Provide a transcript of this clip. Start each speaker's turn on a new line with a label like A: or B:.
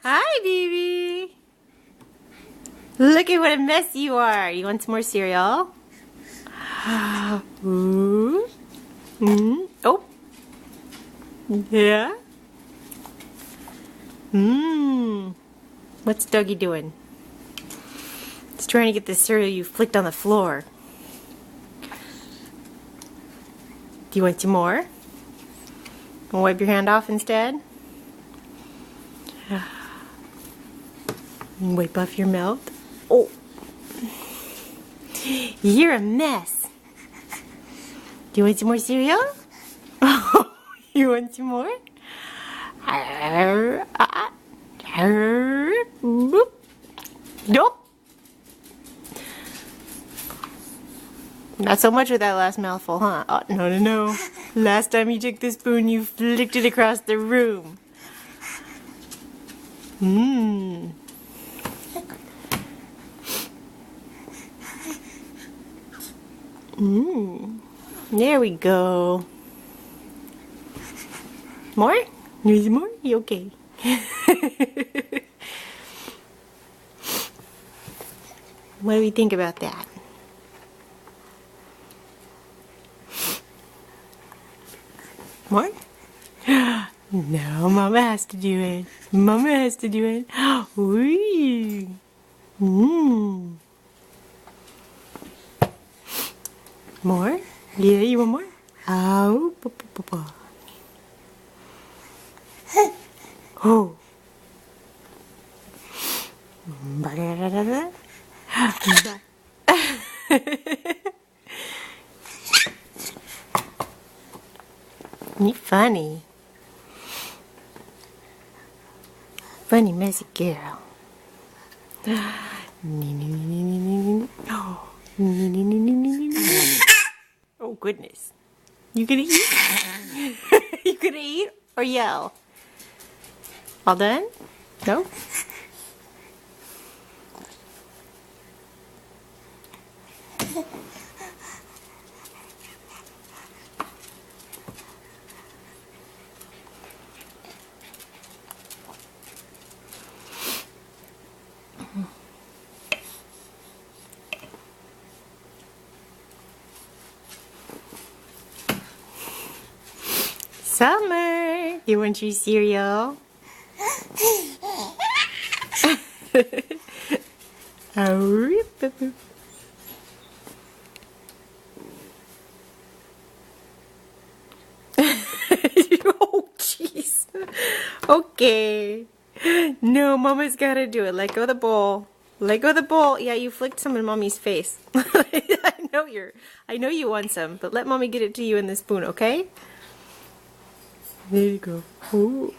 A: Hi, baby. Look at what a mess you are. You want some more cereal? Ooh. Oh. Yeah. What's Doggy doing? He's trying to get the cereal you flicked on the floor. Do you want some more? Want to wipe your hand off instead? And wipe off your mouth. Oh. You're a mess. Do you want some more cereal? You want some more? Nope. Not so much with that last mouthful, huh? Oh, no. Last time you took the spoon, you flicked it across the room. There we go. More? Need more? You okay? What do we think about that? More? No, Mama has to do it. Mama has to do it. Wee. More? Yeah, you want more? Oh. Oh. You funny. Funny, messy girl. Oh, goodness. You gonna eat? You gonna eat or yell? All done? No? Summer, you want your cereal? Oh, jeez. Okay. No, Mama's gotta do it. Let go of the bowl. Let go of the bowl. Yeah, you flicked some in Mommy's face. I know you want some, but let Mommy get it to you in the spoon, okay? There you go. Ooh.